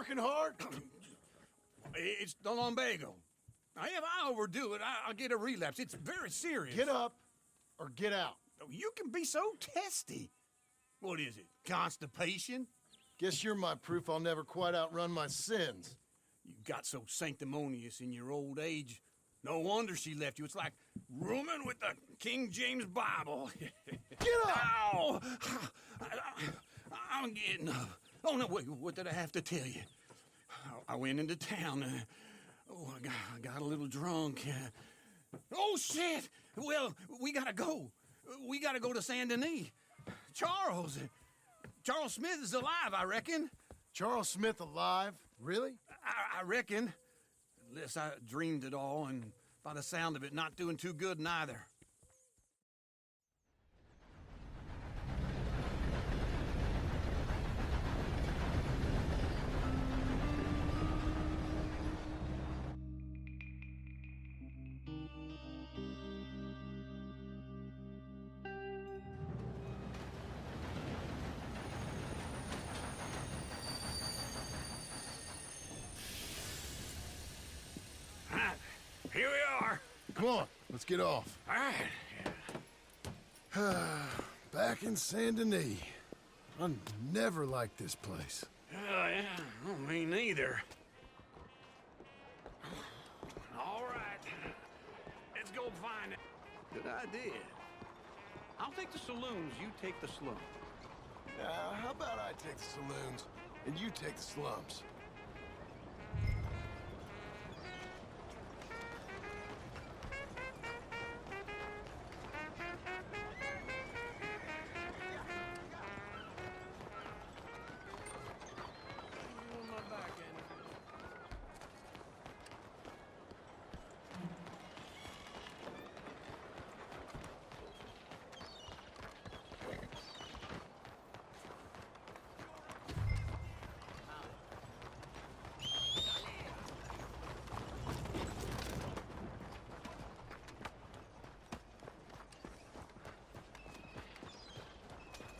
working hard? It's the lumbago. Now, if I overdo it, I'll get a relapse. It's very serious. Get up or get out. You can be so testy. What is it, constipation? Guess you're my proof I'll never quite outrun my sins. You got so sanctimonious in your old age. No wonder she left you. It's like rooming with the King James Bible. Get up! Ow! I'm getting up. Oh, no, wait, what did I have to tell you? I went into town. I got a little drunk. Oh, shit! Well, we gotta go. We gotta go to Saint Denis. Charles Smith is alive, I reckon. Charles Smith alive? Really? I reckon. Unless I dreamed it all, and by the sound of it, not doing too good neither. Here we are. Come on, let's get off. All right. Back in Saint Denis. I never liked this place. Yeah, oh, me neither. All right. Let's go find it. Good idea. I'll take the saloons, you take the slums. How about I take the saloons and you take the slums?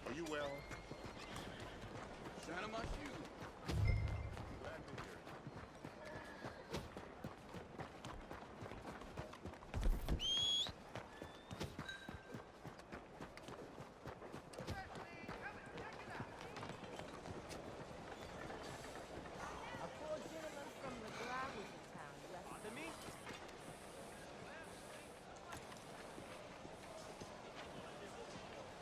Are you well? Shine on my shoe. Glad to hear A poor gentleman from the Glasgow town yesterday.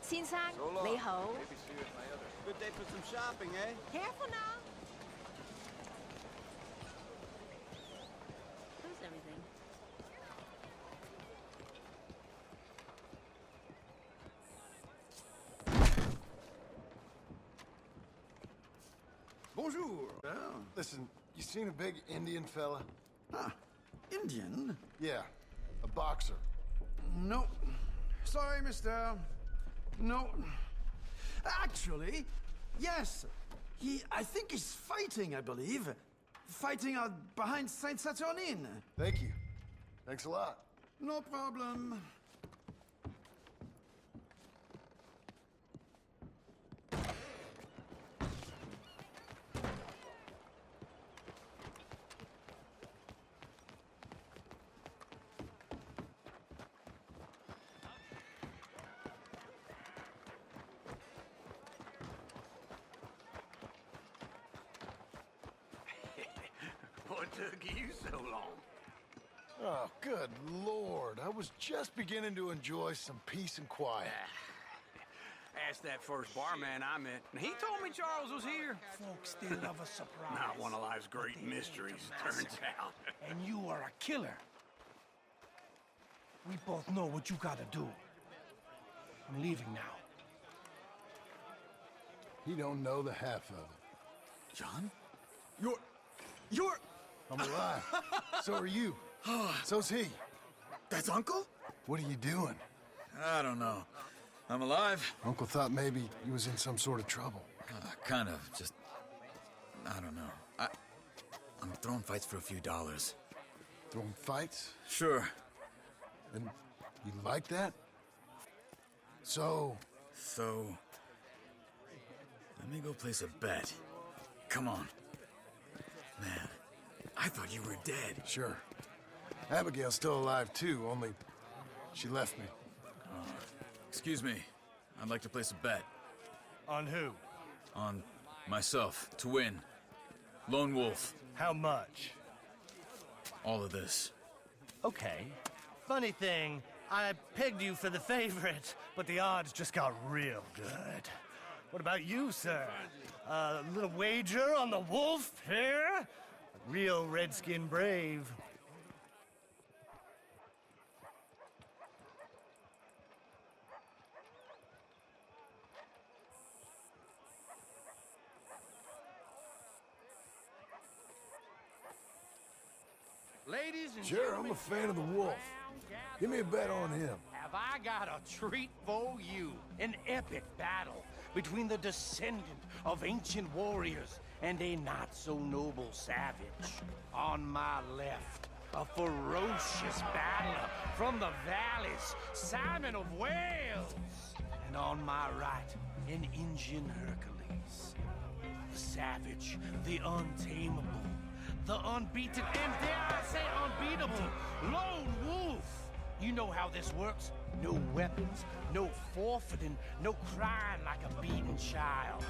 Sinsan, So long. 你好. Maybe see you at my other. Good day for some shopping, eh? Careful now. Who's everything? Bonjour. Listen, you seen a big Indian fella? Ah, Indian? Yeah, a boxer. No. Sorry, mister. No. Actually, yes. I think he's fighting, I believe. Fighting out behind Saint Saturnine. Thank you. Thanks a lot. No problem. What took you so long? Oh, good Lord. I was just beginning to enjoy some peace and quiet. Asked that first barman I met, and he told me Charles was here. Folks still love a surprise. Not one of life's great mysteries, turns out. And you are a killer. We both know what you gotta do. I'm leaving now. He don't know the half of it. John? You're... I'm alive. So are you. So's he. That's Uncle? What are you doing? I don't know. I'm alive. Uncle thought maybe he was in some sort of trouble. Kind of. Just... I don't know. I'm throwing fights for a few dollars. Throwing fights? Sure. And you like that? So... Let me go place a bet. Come on. I thought you were dead. Sure. Abigail's still alive, too, only she left me. Excuse me. I'd like to place a bet. On who? On myself, to win. Lone Wolf. How much? All of this. Okay. Funny thing, I pegged you for the favorite, but the odds just got real good. What about you, sir? A little wager on the wolf here? Real redskin brave. Ladies and Sure, I'm a fan of the wolf. Give me a bet on him. Have I got a treat for you? An epic battle between the descendant of ancient warriors and a not-so-noble savage. On my left, a ferocious battler from the valleys, Simon of Wales. And on my right, an Indian Hercules. The savage, the untamable, the unbeaten, and dare I say unbeatable, Lone Wolf. You know how this works. No weapons, no forfeiting, no crying like a beaten child.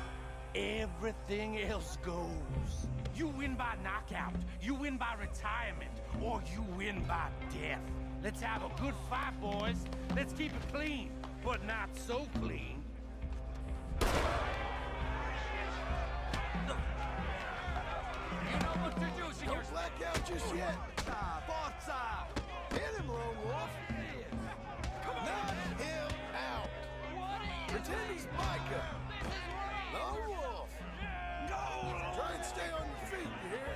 Everything else goes. You win by knockout, you win by retirement, or you win by death. Let's have a good fight, boys. Let's keep it clean, but not so clean. You know what to do, senor. Don't black out just yet. Forza! Hit him, Lone Wolf. Knock him out. Pretend he's Micah. Lone Wolf. Try and stay on your feet, you hear?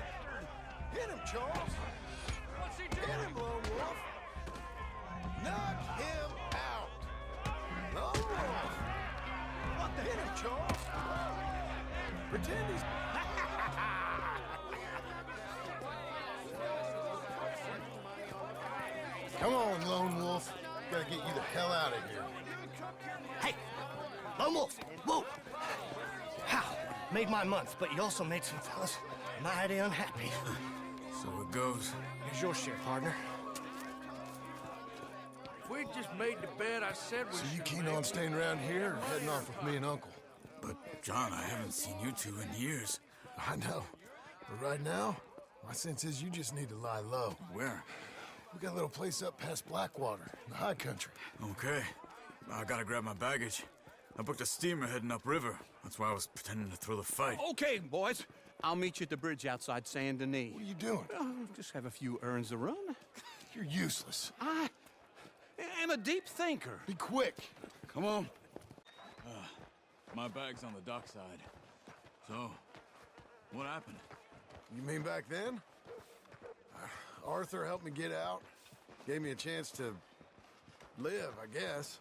Hit him, Charles. What's he Hit him, Lone Wolf. Knock him out. Lone Wolf. What the? Hit him, Charles. Pretend he's... Come on, Lone Wolf. Gotta get you the hell out of here. Hey! Lone Wolf! Whoa! How? Made my month, but you also made some fellas mighty unhappy. So it goes. Here's your share, partner. If we just made the bet I said we So you should keen make, on staying around here or heading off with me and Uncle? But, John, I haven't seen you two in years. I know. But right now, my sense is you just need to lie low. Where? We got a little place up past Blackwater, in the high country. Okay. I gotta grab my baggage. I booked a steamer heading upriver. That's why I was pretending to throw the fight. Okay, boys. I'll meet you at the bridge outside Saint Denis. What are you doing? Just have a few errands to run. You're useless. I am a deep thinker. Be quick. Come on. My bag's on the dockside. So, what happened? You mean back then? Arthur helped me get out. Gave me a chance to live, I guess.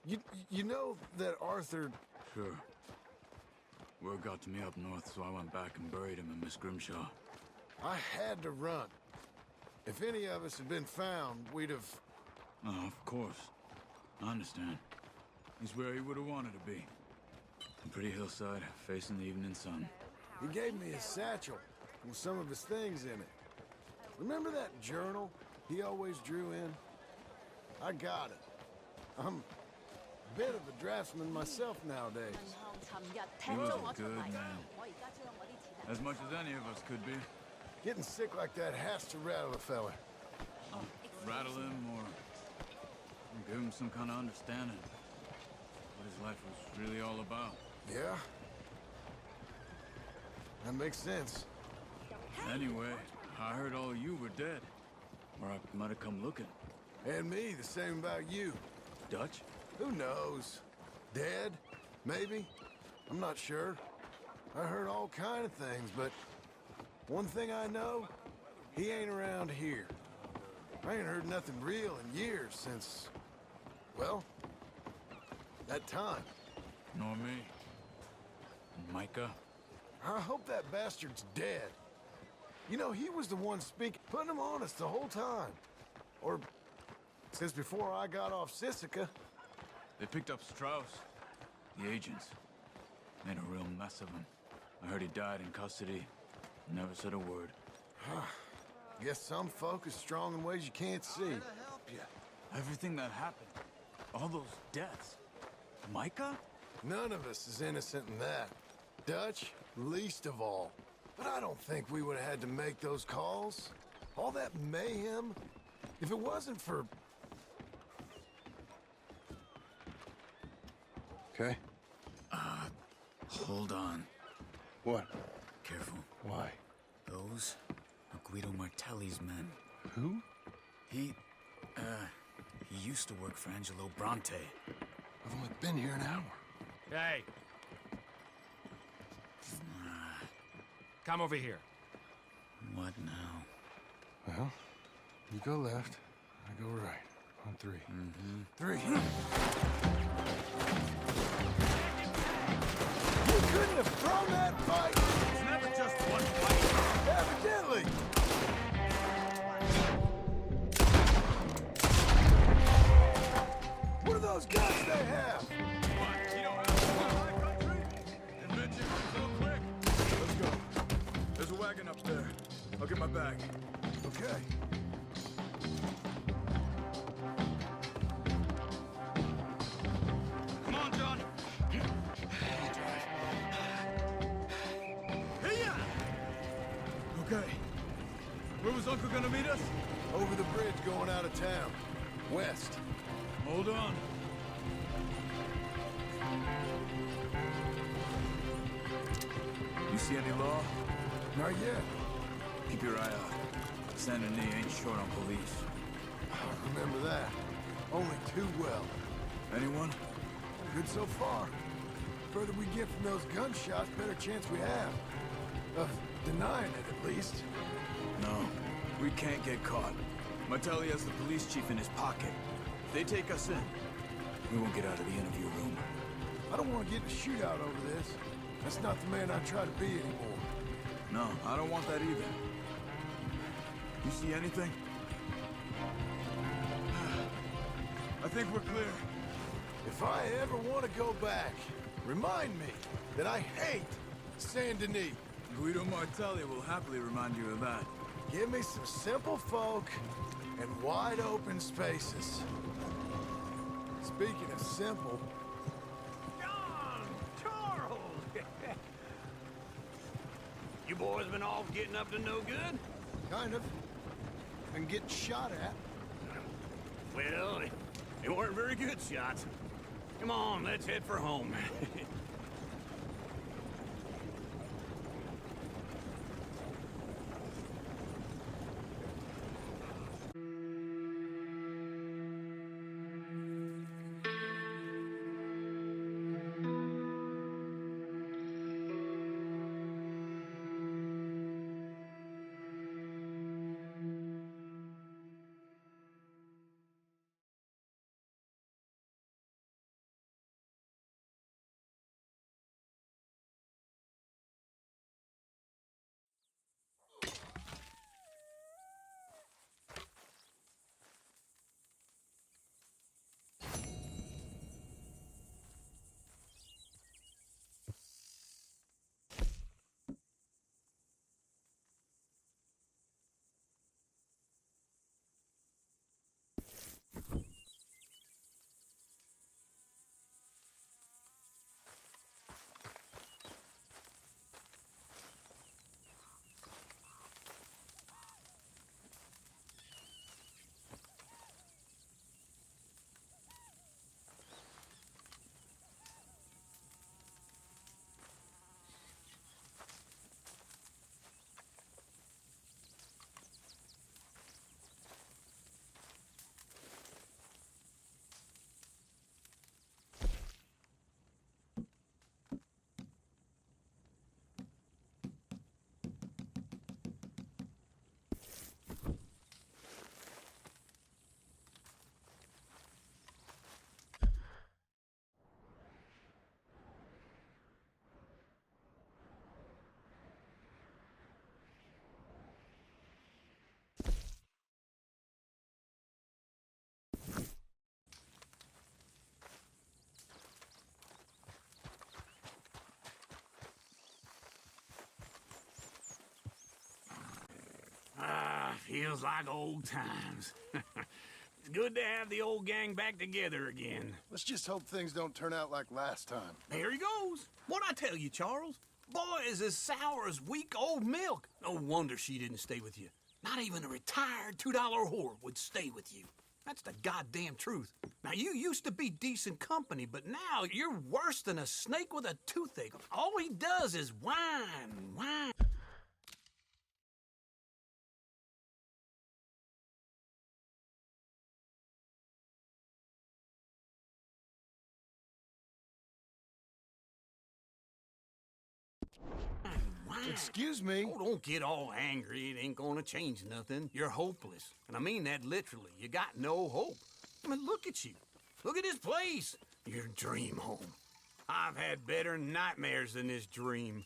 You know that Arthur... Sure. Word got to me up north, so I went back and buried him in Miss Grimshaw. I had to run. If any of us had been found, we'd have... Oh, of course. I understand. He's where he would have wanted to be. A pretty hillside, facing the evening sun. He gave me a satchel with some of his things in it. Remember that journal he always drew in? I got it. I'm a bit of a draftsman myself nowadays. He was a good man. As much as any of us could be. Getting sick like that has to rattle a fella. Rattle him or give him some kind of understanding. What his life was really all about. Yeah? That makes sense. Anyway, I heard all of you were dead. Or I might have come looking. And me, the same about you. Dutch? Who knows? Dead? Maybe? I'm not sure. I heard all kind of things, but one thing I know, he ain't around here. I ain't heard nothing real in years since, well, that time. Nor me. And Micah? I hope that bastard's dead. You know, he was the one speaking, putting him on us the whole time. Or since before I got off Sisika. They picked up Strauss. The agents. Made a real mess of him. I heard he died in custody. Never said a word. Guess some folk is strong in ways you can't see. Everything that happened, all those deaths. Micah? None of us is innocent in that. Dutch, least of all. But I don't think we would have had to make those calls. All that mayhem. If it wasn't for... Okay. Hold on. What? Careful. Why? Those are Guido Martelli's men. Who? He used to work for Angelo Bronte. I've only been here an hour. Hey. Come over here. What now? Well, you go left, I go right. On three. Three. You couldn't have thrown that fight! It's never just one fight. Evidently! What are those guns they have? What? You don't have my country? Invention so quick. Let's go. There's a wagon up there. I'll get my bag. Okay. Come on, John. Okay. Where was Uncle gonna meet us? Over the bridge going out of town. West. Hold on. You see any law? Not yet. Keep your eye out. Saint Denis ain't short on police. I remember that. Only too well. Anyone? Good so far. Further we get from those gunshots, better chance we have. Of denying it, at least. No. We can't get caught. Martelli has the police chief in his pocket. If they take us in, we won't get out of the interview room. I don't want to get in a shootout over this. That's not the man I try to be anymore. No, I don't want that either. You see anything? I think we're clear. If I ever want to go back, remind me that I hate Saint Denis. Guido Martelli will happily remind you of that. Give me some simple folk and wide open spaces. Speaking of simple, John! Charles! You boys been off getting up to no good? kind of, and getting shot at. Well, they weren't very good shots. Come on, let's head for home. Feels like old times. It's good to have the old gang back together again. Let's just hope things don't turn out like last time. There he goes. What'd I tell you, Charles? Boy is as sour as week-old milk. No wonder she didn't stay with you. Not even a retired $2 whore would stay with you. That's the goddamn truth. Now, you used to be decent company, but now you're worse than a snake with a toothache. All he does is whine. Excuse me? Oh, don't get all angry. It ain't gonna change nothing. You're hopeless. And I mean that literally. You got no hope. I mean, look at you. Look at this place. Your dream home. I've had better nightmares than this dream.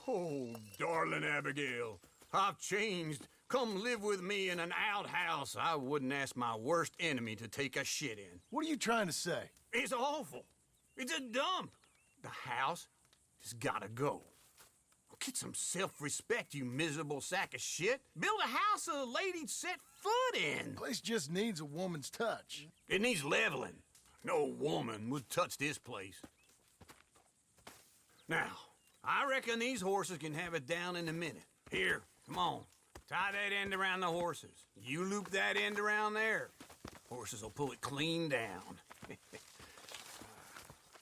Oh, darling Abigail, I've changed. Come live with me in an outhouse I wouldn't ask my worst enemy to take a shit in. What are you trying to say? It's awful. It's a dump. The house has gotta go. Get some self-respect, you miserable sack of shit. Build a house a lady'd set foot in. Place just needs a woman's touch. It needs leveling. No woman would touch this place. Now, I reckon these horses can have it down in a minute. Here, come on. Tie that end around the horses. You loop that end around there. Horses will pull it clean down.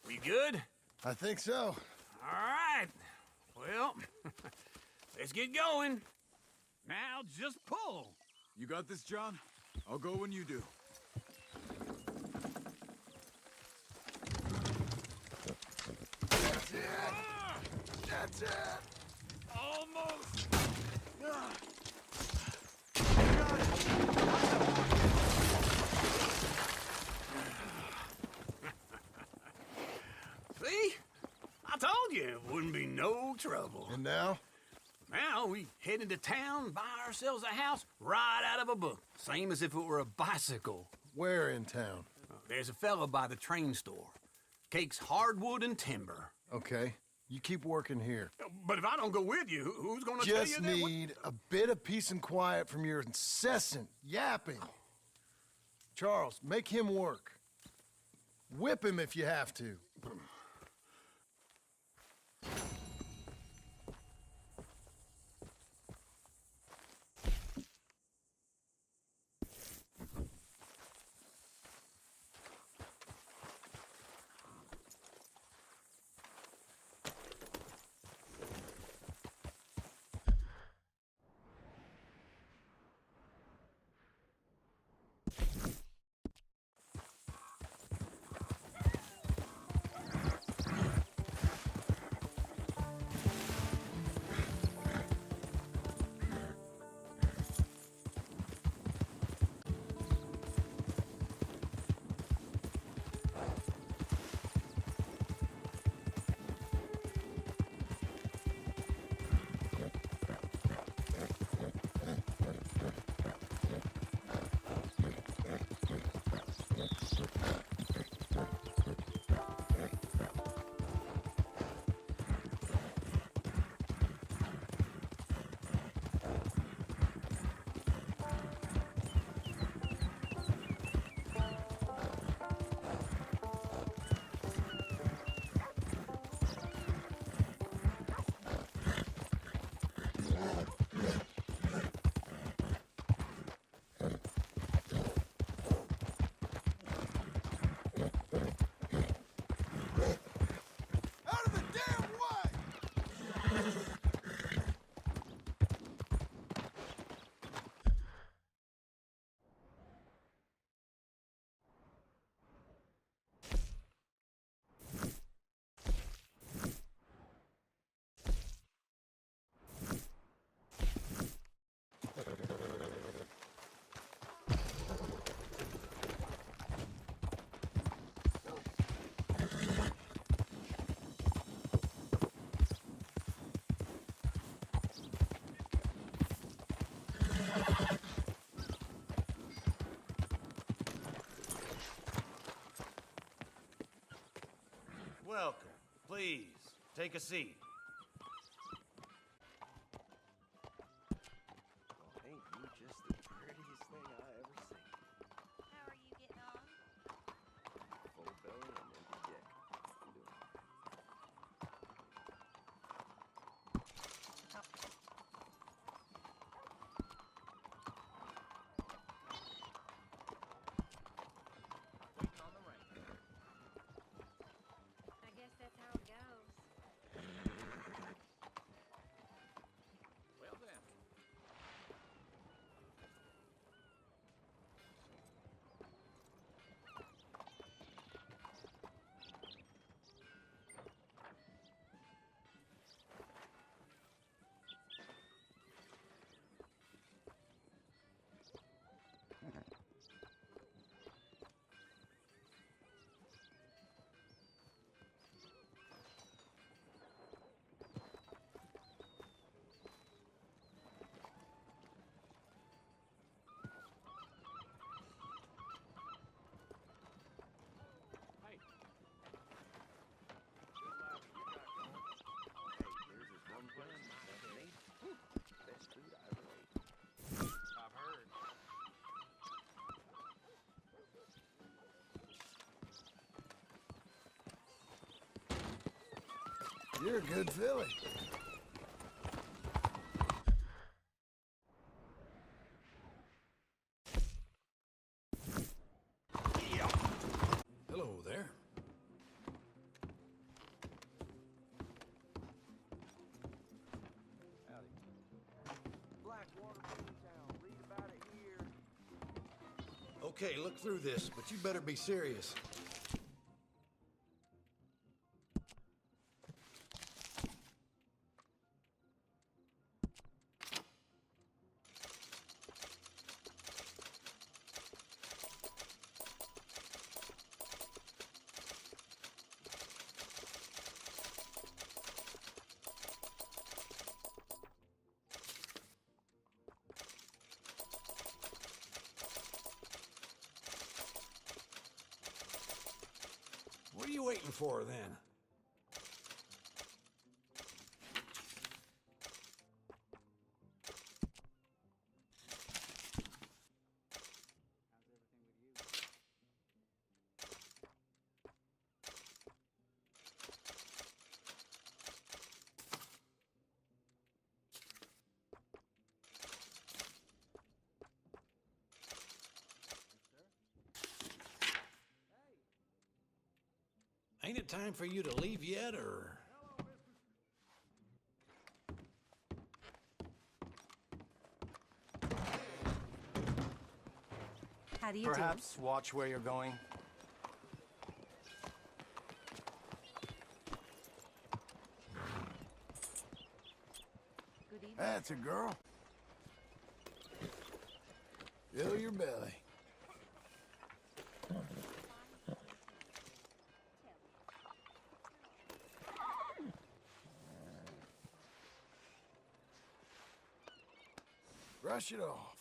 We good? I think so. All right. Well, let's get going. Now just pull. You got this, John? I'll go when you do. That's it. That's it. Almost. See? I told you it wouldn't be no trouble. And now? Now we head into town, buy ourselves a house right out of a book. Same as if it were a bicycle. Where in town? There's a fella by the train store. Cakes hardwood and timber. Okay. You keep working here. But if I don't go with you, who's gonna tell you Just that? need a bit of peace and quiet from your incessant yapping. Charles, make him work. Whip him if you have to. Welcome. Please, take a seat. Oh, ain't you just the prettiest You're a good filly. Hello there. Okay, look through this, but you better be serious. What are you waiting for, then? Ain't it time for you to leave yet, or...? How do you Perhaps watch where you're going. do? Good evening. That's a girl. Fill your belly. Brush it off.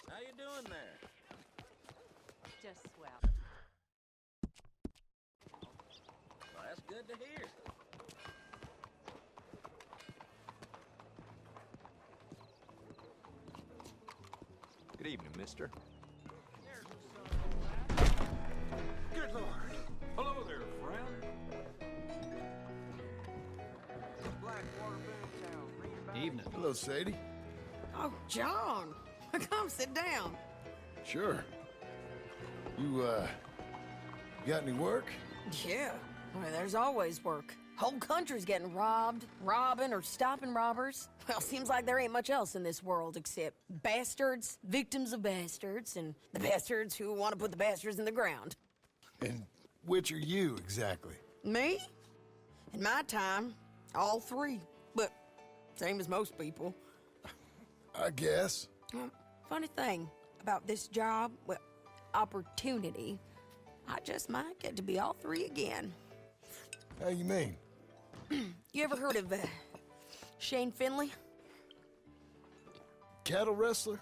How you doing there? Just swell. Well, that's good to hear. Good evening, mister. Good Lord. Hello there, friend. Evening. Hello, Sadie. Oh, John, come sit down. Sure. You, got any work? Yeah, I mean, there's always work. Whole country's getting robbed, robbing, or stopping robbers. Well, seems like there ain't much else in this world except bastards, victims of bastards, and the bastards who want to put the bastards in the ground. And which are you, exactly? Me? In my time, all three. But same as most people. I guess. Funny thing about this job, well, opportunity, I just might get to be all three again. How you mean? You ever heard of Shane Finley? Cattle wrestler?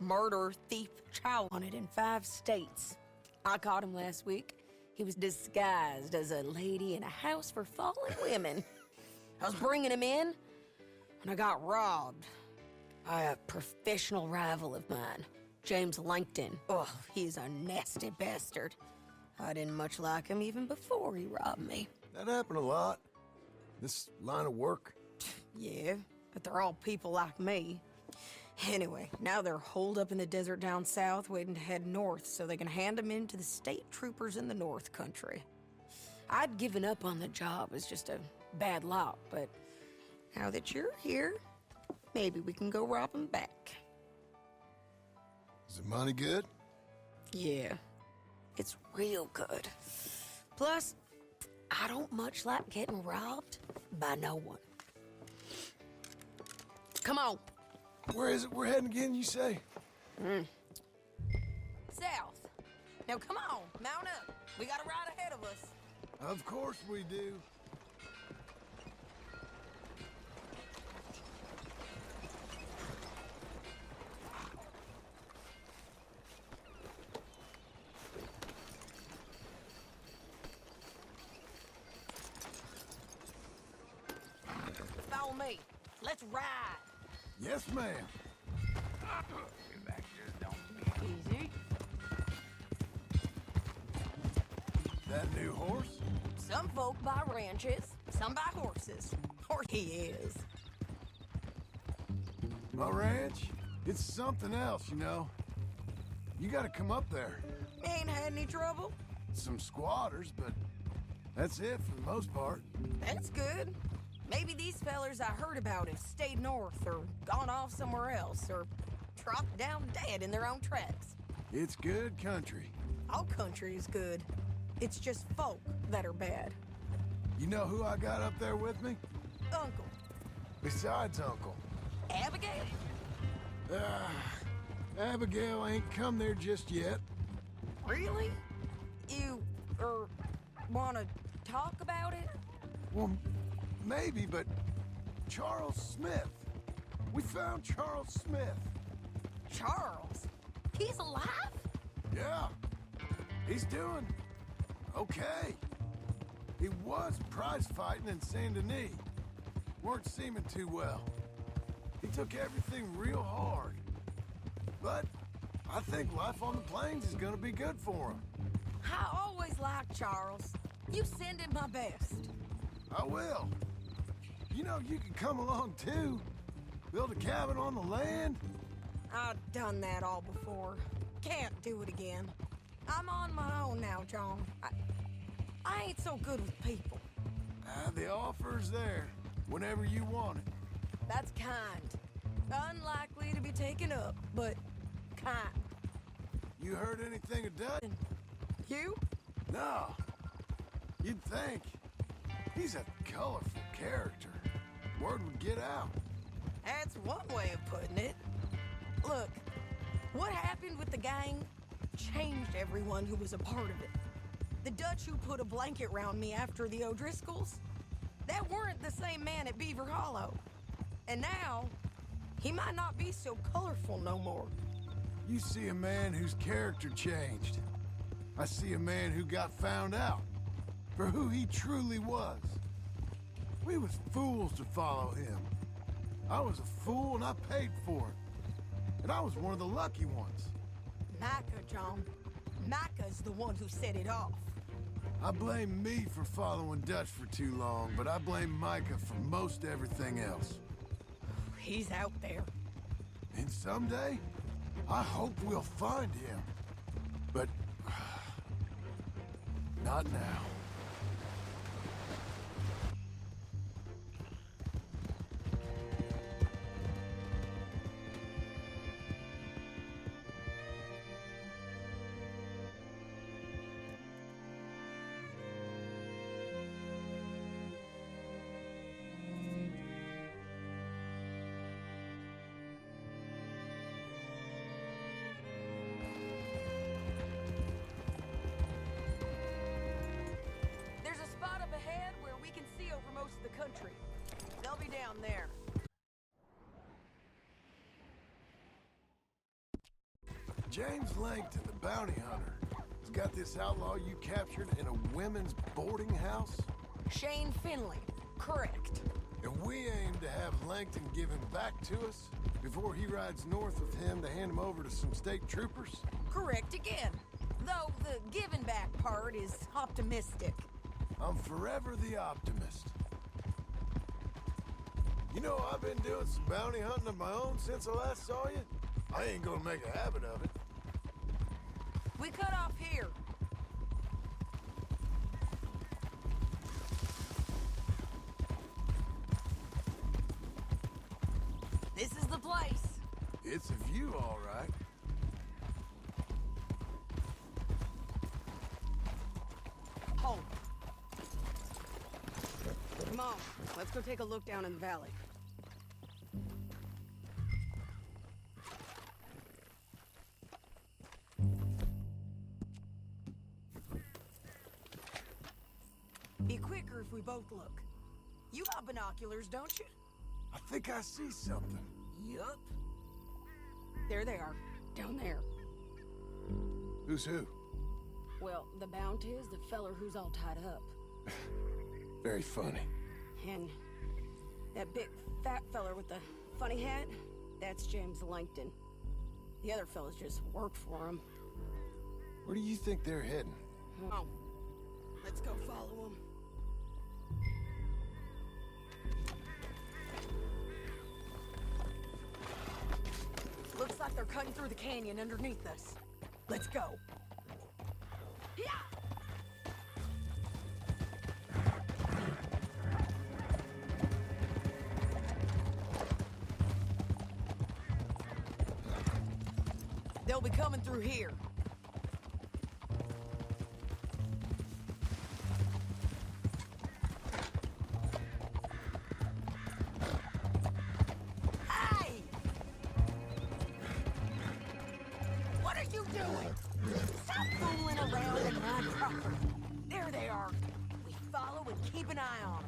Murderer, thief, child wanted in 5 states. I caught him last week. He was disguised as a lady in a house for fallen women. I was bringing him in, and I got robbed by a professional rival of mine, James Langton. Oh, he's a nasty bastard. I didn't much like him even before he robbed me. That happened a lot. This line of work. Yeah, but they're all people like me. Anyway, now they're holed up in the desert down south, waiting to head north so they can hand them in to the state troopers in the North Country. I'd given up on the job as just a bad lot, but now that you're here, maybe we can go rob them back. Is the money good? Yeah, it's real good. Plus, I don't much like getting robbed by no one. Come on. Where is it we're heading again, you say? South. Now come on, mount up. We got a ride ahead of us. Of course we do. Follow me. Let's ride. Yes, ma'am. Easy. That new horse? Some folk buy ranches, some buy horses. Or he is. My ranch? It's something else, you know. You gotta come up there. Ain't had any trouble? Some squatters, but that's it for the most part. That's good. Maybe these fellers I heard about have stayed north or gone off somewhere else or dropped down dead in their own tracks. It's good country. All country is good. It's just folk that are bad. You know who I got up there with me? Uncle. Besides Uncle. Abigail? Abigail ain't come there just yet. Really? You, wanna talk about it? Well, maybe, but Charles Smith. We found Charles Smith. Charles? He's alive? Yeah. He's doing okay. He was prize fighting in Saint Denis. Weren't seeming too well. He took everything real hard. But I think life on the plains is gonna be good for him. I always liked Charles. You send him my best. I will. You know, you can come along too. Build a cabin on the land. I've done that all before. Can't do it again. I'm on my own now, John. I ain't so good with people. The offer's there whenever you want it. That's kind. Unlikely to be taken up, but kind. You heard anything of Dutch? You? No. You'd think. He's a colorful character. Word would get out. That's one way of putting it. Look, what happened with the gang changed everyone who was a part of it. The Dutch who put a blanket round me after the O'Driscolls, that weren't the same man at Beaver Hollow. And now, he might not be so colorful no more. You see a man whose character changed. I see a man who got found out for who he truly was. We was fools to follow him. I was a fool and I paid for it. And I was one of the lucky ones. Micah, John. Micah's the one who set it off. I blame me for following Dutch for too long, but I blame Micah for most everything else. He's out there. And someday, I hope we'll find him. But not now. Country. They'll be down there. James Langton, the bounty hunter, has got this outlaw you captured in a women's boarding house? Shane Finley. Correct. And we aim to have Langton give him back to us before he rides north with him to hand him over to some state troopers? Correct again. Though the giving back part is optimistic. I'm forever the optimist. You know, I've been doing some bounty hunting of my own since I last saw you. I ain't gonna make a habit of it. We cut off here. This is the place. It's a view, all right. Hold. Come on, let's go take a look down in the valley. Be quicker if we both look. You got binoculars, don't you? I think I see something. Yup. There they are, down there. Who's who? Well, the Bounty is the feller who's all tied up. Very funny. And that big fat feller with the funny hat, that's James Langton. The other fellas just work for him. Where do you think they're heading? Oh, Let's go follow him. Looks like they're cutting through the canyon underneath us. Let's go. Yeah! They'll be coming through here. Hey! What are you doing? Stop fooling around in my property. There they are. We follow and keep an eye on them.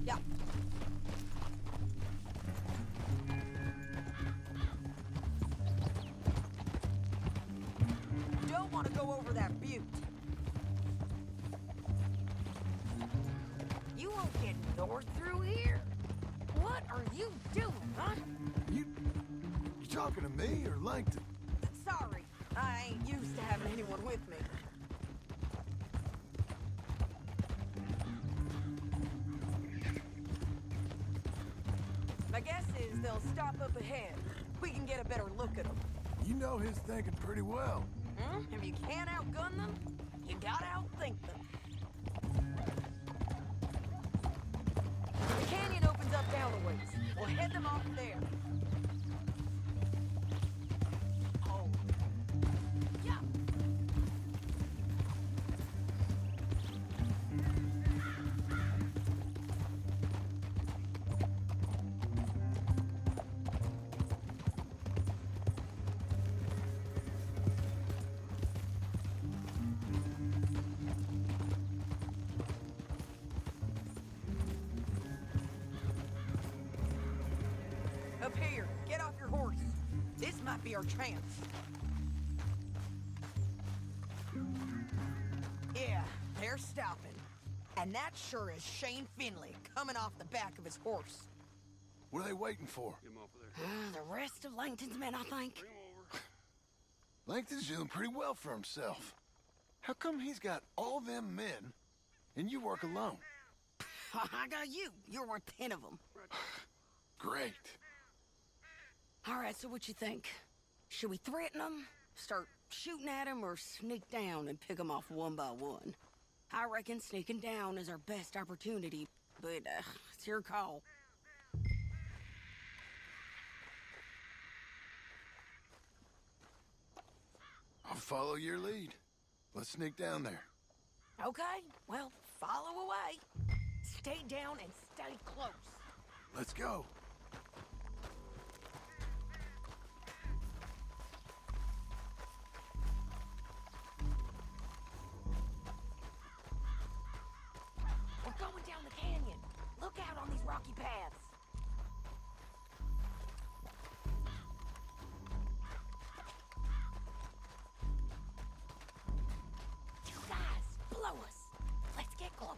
Yeah. Don't want to go over that butte. You won't get north through here. What are you doing, huh? You talking to me or Langton? Sorry, I ain't used to having anyone with me. My guess is they'll stop up ahead. We can get a better look at them. You know his thinking pretty well. If you can't outgun them, you gotta outthink them. The canyon opens up down the ways. We'll head them off there. Oh. Yeah. Up here, get off your horse. This might be our chance. Yeah, they're stopping. And that sure is Shane Finley coming off the back of his horse. What are they waiting for? The rest of Langton's men, I think. Langton's doing pretty well for himself. How come he's got all them men and you work alone? I got you. You're worth 10 of them. Great. All right, so what you think? Should we threaten them, start shooting at them, or sneak down and pick them off one by one? I reckon sneaking down is our best opportunity, but it's your call. I'll follow your lead. Let's sneak down there. Okay, well, follow away. Stay down and stay close. Let's go. We're going down the canyon. Look out on these rocky paths. You guys, blow us. Let's get closer.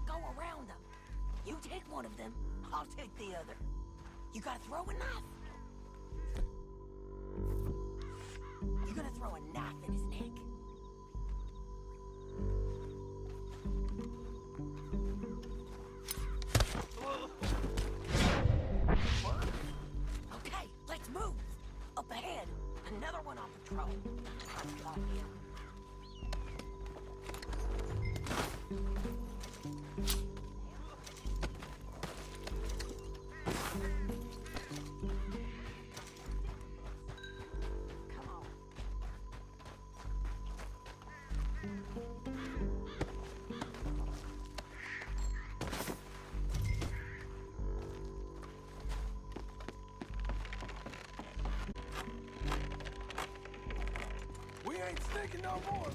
Go around them. You take one of them, I'll take the other. You gotta throw a knife. You're gonna throw a knife in his neck. Okay, let's move. Up ahead, another one on patrol. I've got him. We ain't sneaking no more.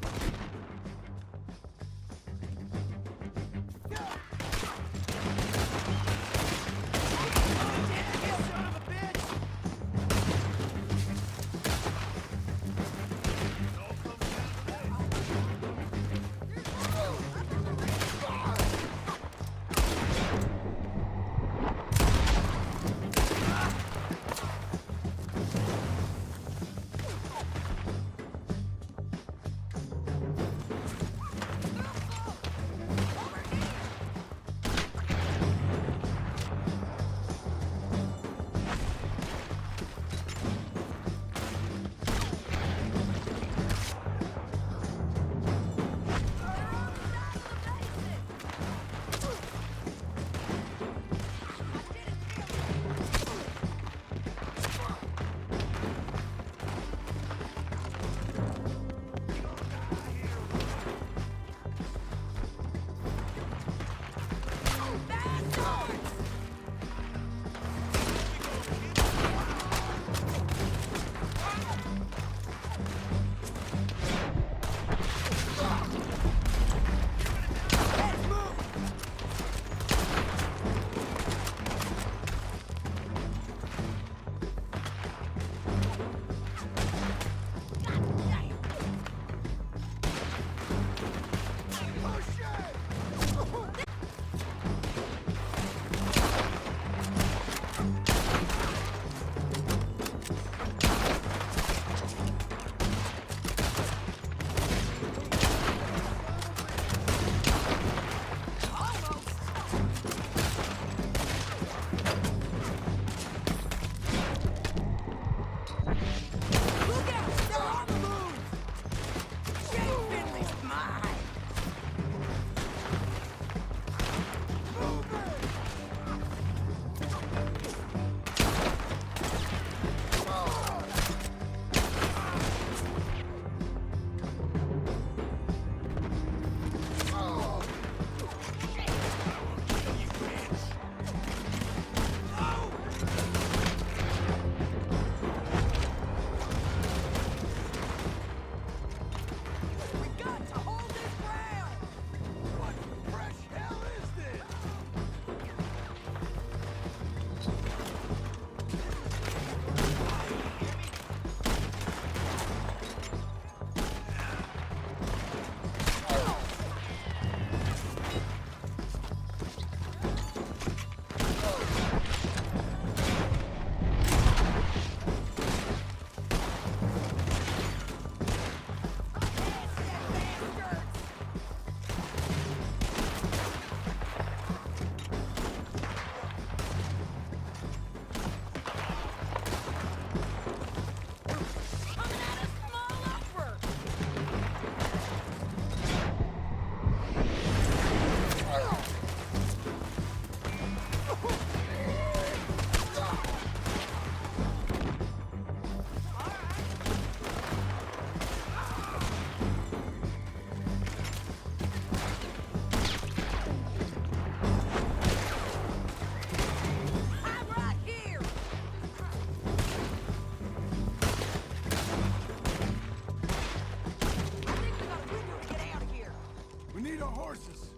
horses.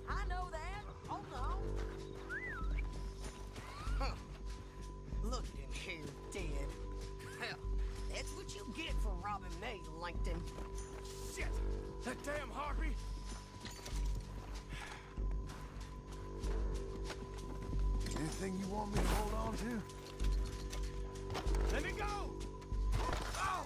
I know that. Hold on. Huh. Look at him here, dead. Hell, that's what you get for robbing me, Langton. Shit! That damn harpy! Anything you want me to hold on to? Let me go! Oh!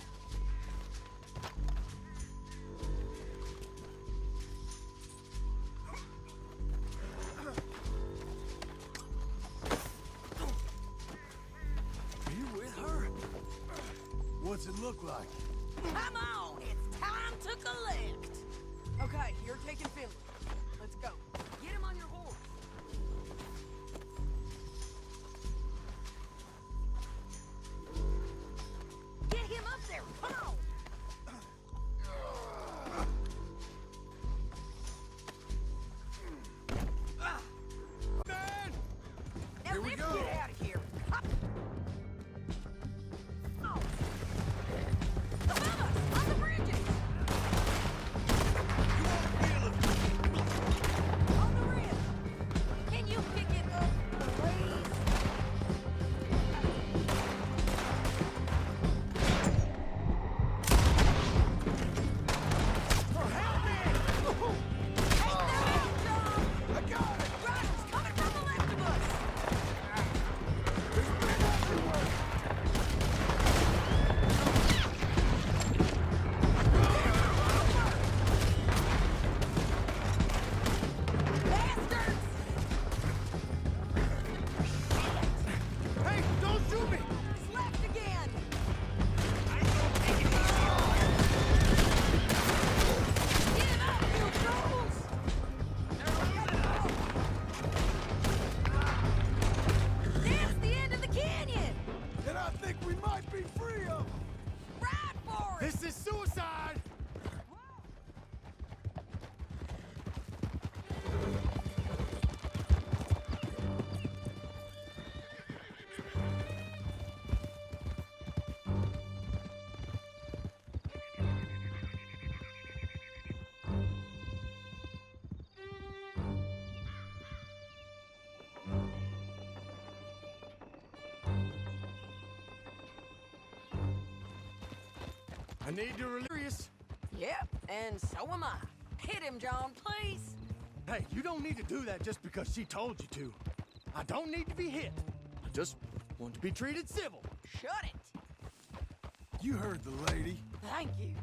Are you with her? What's it look like? Come on, it's time to collect. Okay, you're taking Finley. Let's go. Get him on your horse. Get him up there, come on. Man! Now Here we let's go. get out of here. Hop. Oh. Above us, on the bridges. On the rim. Can you pick it up, please? Take them out, John. I got it! Riders coming from the left of us. There's men everywhere! Bastards! Hey, don't shoot me! It's left again. Give up, you fools! That's the end of the canyon. And I think we might be free of them! Ride for it. This is suicide! I need to release. Yep, and so am I. Hit him, John, please. Hey, you don't need to do that just because she told you to. I don't need to be hit. I just want to be treated civil. Shut it. You heard the lady. Thank you.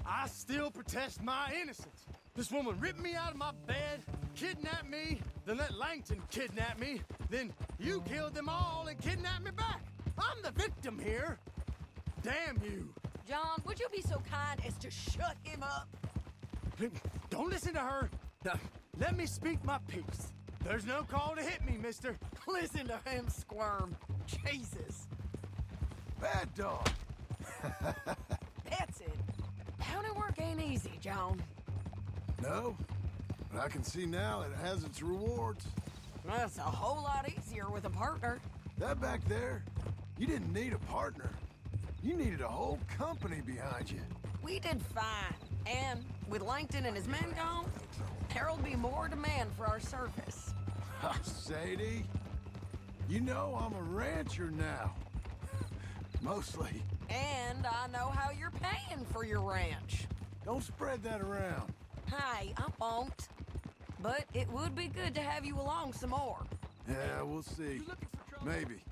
I still protest my innocence. This woman ripped me out of my bed, kidnapped me, then let Langton kidnap me, then you killed them all and kidnapped me back. I'm the victim here. Damn you. John, would you be so kind as to shut him up? Don't listen to her. Now, let me speak my piece. There's no call to hit me, mister. Listen to him squirm. Jesus. Bad dog. That's it. County work ain't easy, John. No, but I can see now it has its rewards. That's a whole lot easier with a partner. That back there, you didn't need a partner. You needed a whole company behind you. We did fine. And with Langton and his men gone, there'll be more demand for our service. Sadie, you know I'm a rancher now. Mostly. And I know how you're paying for your ranch. Don't spread that around. Hey, I won't. But it would be good to have you along some more. Yeah, we'll see. Maybe.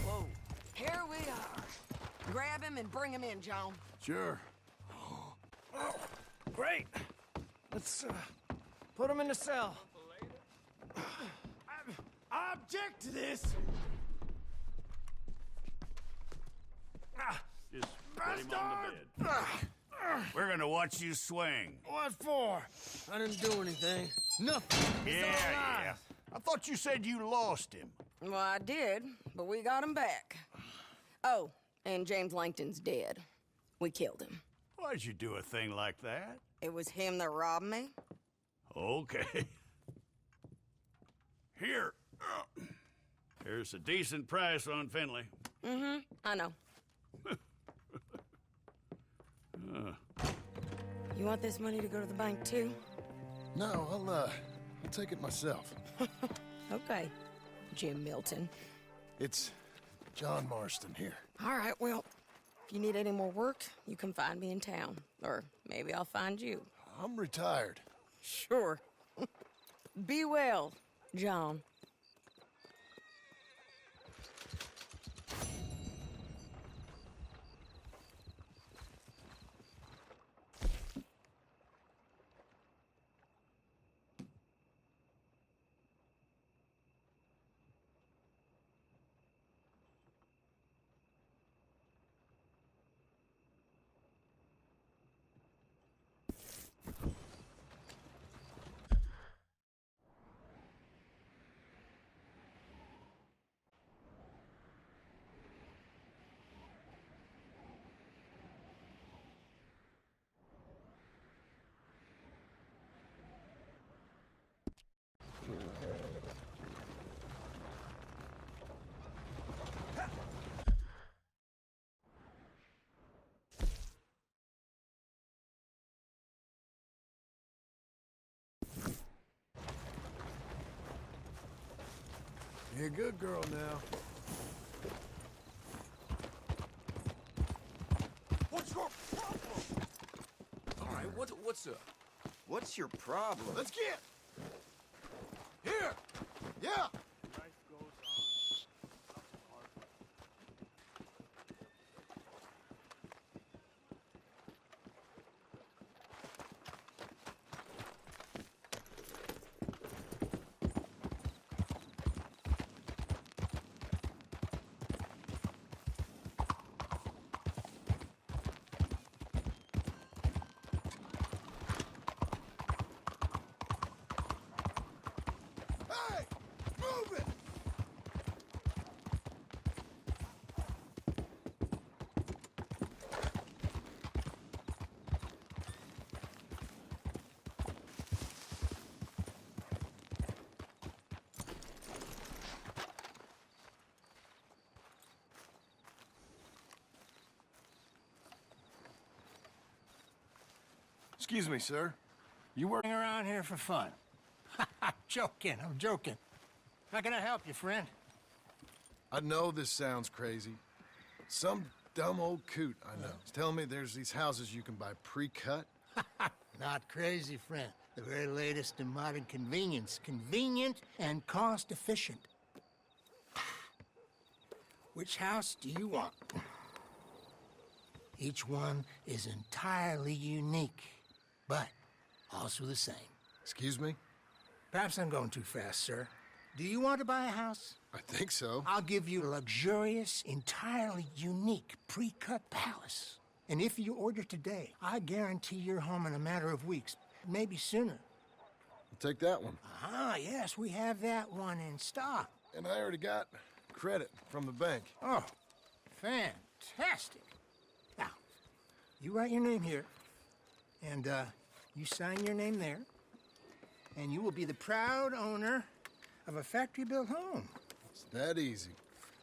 Whoa. Here we are. Grab him and bring him in, John. Sure. Great. Let's put him in the cell. I object to this. Just put him on the bed. We're gonna watch you swing. What for? I didn't do anything. Nothing. It's all lies. I thought you said you lost him. Well, I did, but we got him back. Oh, and James Langton's dead. We killed him. Why'd you do a thing like that? It was him that robbed me. Okay. Here. Here's a decent price on Finley. Mm-hmm, I know. You want this money to go to the bank, too? No, I'll take it myself. Okay, Jim Milton. It's John Marston here. All right, well, if you need any more work, you can find me in town. Or maybe I'll find you. I'm retired. Sure. Be well, John. You're a good girl now. What's your problem? All right, what's up? What's your problem? Let's get here. Yeah. Hey, move it. Excuse me, sir. You work? Around here for fun. I'm joking. How can I help you, friend? I know this sounds crazy. Some dumb old coot I know is telling me there's these houses you can buy pre-cut. Not crazy, friend. The very latest in modern convenience. Convenient and cost-efficient. Which house do you want? Each one is entirely unique, but also the same. Excuse me? Perhaps I'm going too fast, sir. Do you want to buy a house? I think so. I'll give you a luxurious, entirely unique pre-cut palace. And if you order today, I guarantee you're home in a matter of weeks, maybe sooner. I'll take that one. Ah, yes, we have that one in stock. And I already got credit from the bank. Oh, fantastic. Now, you write your name here, and you sign your name there, and you will be the proud owner of a factory-built home. It's that easy.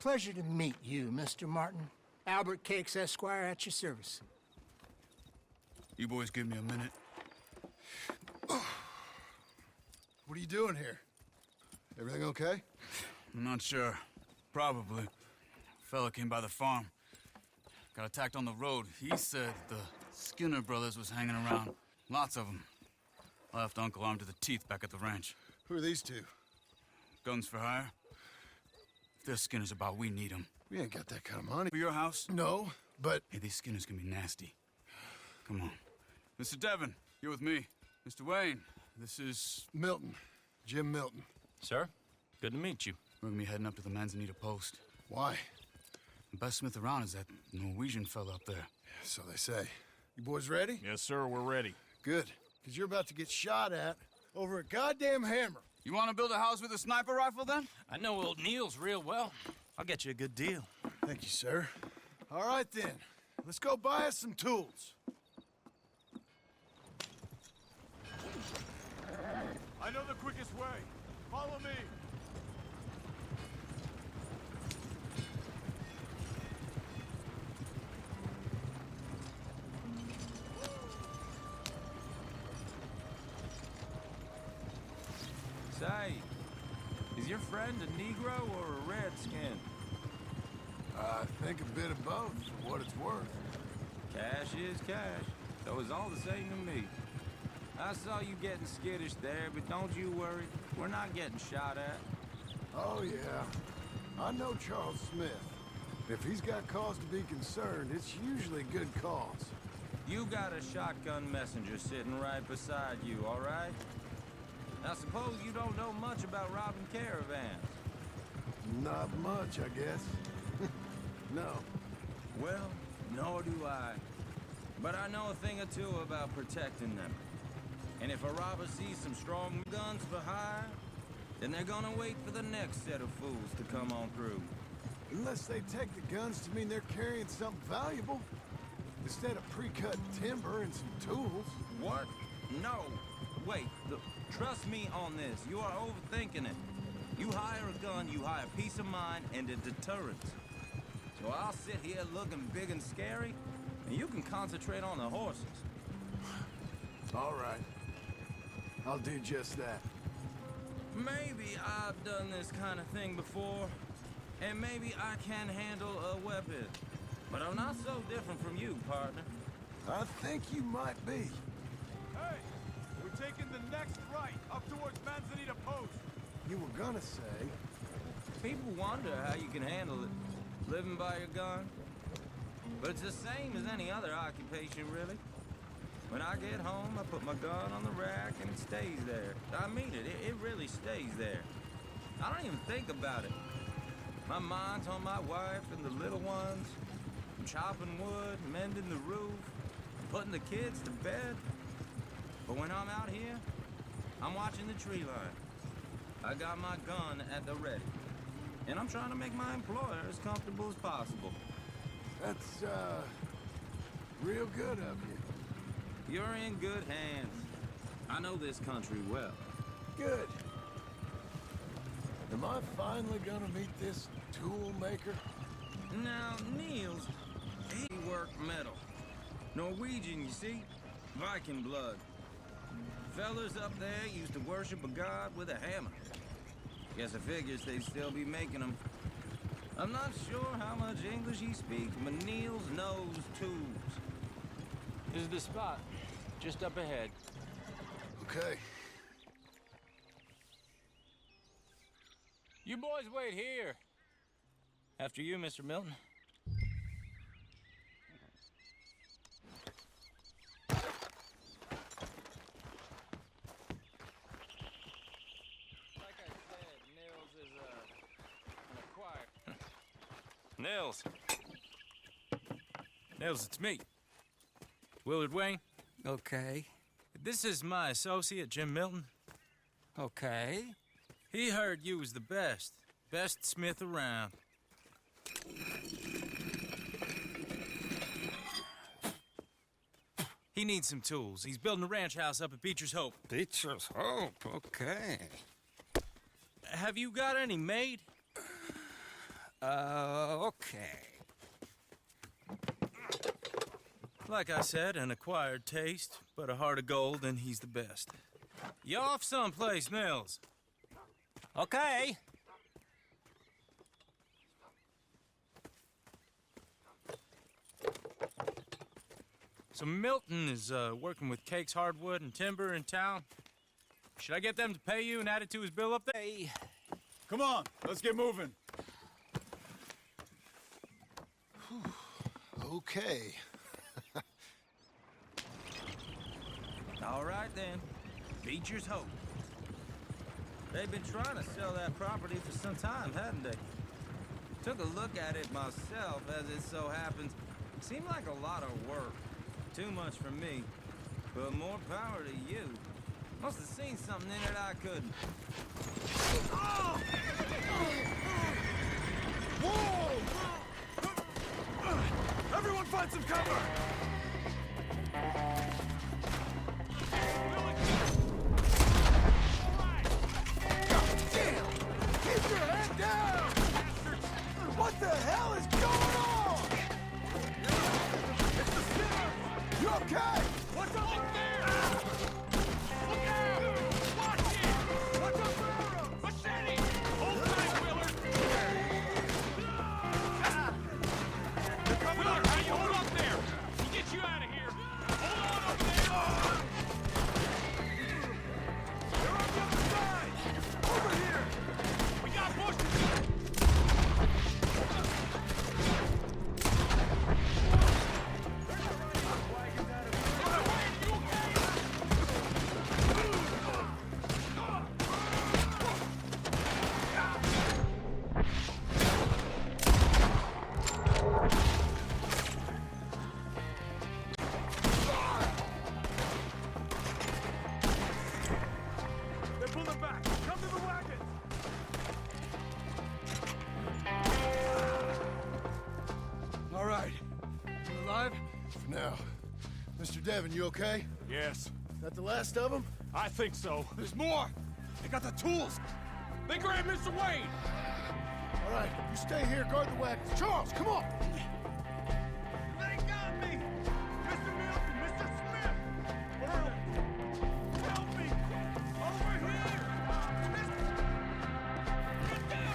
Pleasure to meet you, Mr. Martin. Albert Cakes, Esquire, at your service. You boys give me a minute. What are you doing here? Everything okay? I'm not sure. Probably. Fella came by the farm. Got attacked on the road. He said the Skinner brothers was hanging around. Lots of them. I left Uncle armed to the teeth back at the ranch. Who are these two? Guns for hire. If there's Skinners about, we need them. We ain't got that kind of money. For your house? No, but... Hey, these Skinners can be nasty. Come on. Mr. Devon, you're with me. Mr. Wayne, this is... Milton. Jim Milton. Sir, good to meet you. We're gonna be heading up to the Manzanita post. Why? The best smith around is that Norwegian fella up there. So they say. You boys ready? Yes, sir, we're ready. Good. Because you're about to get shot at over a goddamn hammer. You want to build a house with a sniper rifle, then? I know old Neil's real well. I'll get you a good deal. Thank you, sir. All right, then. Let's go buy us some tools. I know the quickest way. Follow me. friend a Negro or a Redskin? I think a bit of both, for what it's worth. Cash is cash, so it's all the same to me. I saw you getting skittish there, but don't you worry. We're not getting shot at. Oh, yeah. I know Charles Smith. If he's got cause to be concerned, it's usually good cause. You got a shotgun messenger sitting right beside you, all right? I suppose you don't know much about robbing caravans. Not much, I guess. No. Well, nor do I. But I know a thing or two about protecting them. And if a robber sees some strong guns for hire, then they're gonna wait for the next set of fools to come on through. Unless they take the guns to mean they're carrying something valuable. Instead of pre-cut timber and some tools. What? No. Wait, look, trust me on this. You are overthinking it. You hire a gun, you hire peace of mind and a deterrent. So I'll sit here looking big and scary, and you can concentrate on the horses. All right. I'll do just that. Maybe I've done this kind of thing before, and maybe I can handle a weapon. But I'm not so different from you, partner. I think you might be. Hey! We're taking the next right, up towards Manzanita Post. You were gonna say. People wonder how you can handle it, living by your gun. But it's the same as any other occupation, really. When I get home, I put my gun on the rack and it stays there. I mean it, it really stays there. I don't even think about it. My mind's on my wife and the little ones. I'm chopping wood, mending the roof, putting the kids to bed. But when I'm out here, I'm watching the tree line. I got my gun at the ready. And I'm trying to make my employer as comfortable as possible. That's, real good of you. You're in good hands. I know this country well. Good. Am I finally gonna meet this tool maker? Now, Niels, he worked metal. Norwegian, you see? Viking blood. Fellas up there used to worship a god with a hammer. Guess I figures they'd still be making them. I'm not sure how much English he speaks, but Niels knows tools. This is the spot, just up ahead. Okay. You boys wait here. After you, Mr. Milton. Like I said, Nils is an acquired. Nils. Nils, it's me. Willard Wayne. Okay. This is my associate, Jim Milton. Okay. He heard you was the best smith around. He needs some tools. He's building a ranch house up at Beecher's Hope. Beecher's Hope, okay. Have you got any made? Okay. Like I said, an acquired taste, but a heart of gold, and he's the best. You off someplace, Nils? Okay. So Milton is working with Cake's Hardwood and Timber in town. Should I get them to pay you and add it to his bill up there? Hey. Come on, let's get moving. Okay. All right, then. Beecher's Hope. They've been trying to sell that property for some time, hadn't they? Took a look at it myself, as it so happens. Seemed like a lot of work. Too much for me. But more power to you. Must have seen something in it I couldn't. Oh! Whoa! Everyone find some cover! God damn! Keep your head down! What the hell is going on? It's the Skinner! You okay? What's up there? Look out! Watch it! What's up, Machete! Hold Mr. Devon, you okay? Yes, That the last of them? I think so. There's more. They got the tools. They grabbed Mr. Wade! All right, you stay here, guard the wagons. Charles, come on! They got me! Mr. Milton, Mr. Smith! Help me! Over here! Get down!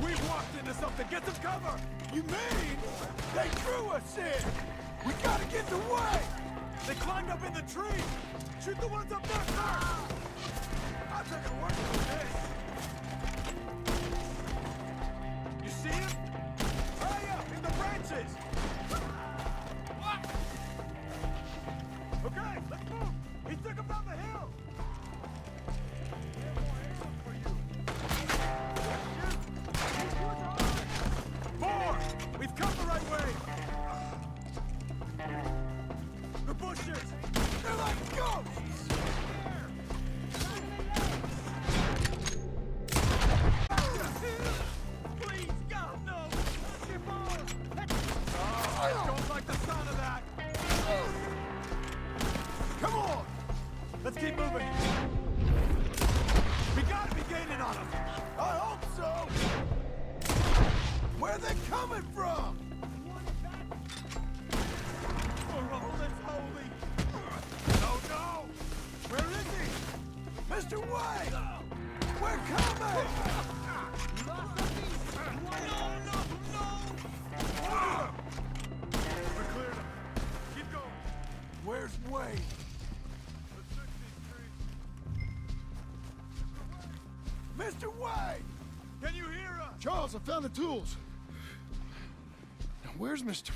We've walked into something! Get some cover! You mean they drew us in? We gotta get the way! They climbed up in the tree! Shoot the ones up there first! I'm taking worse than this! You see him? Hurry up! In the branches! What? Okay, let's move! He took him down the hill! We have more ammo for you. More! We've come the right way! The bushes! They're like ghosts! Please, God, no! Your ball! I don't like the sound of that! Come on! Let's keep moving! We gotta be gaining on them! I hope so! Where are they coming from? Oh, that's holy! No, no! Where is he? Mr. Wade! We're coming! No! We cleared him. Keep going. Where's Wade? Let's search these trees. Mr. Wade! Can you hear us? Charles, I found the tools. Now, where's Mr.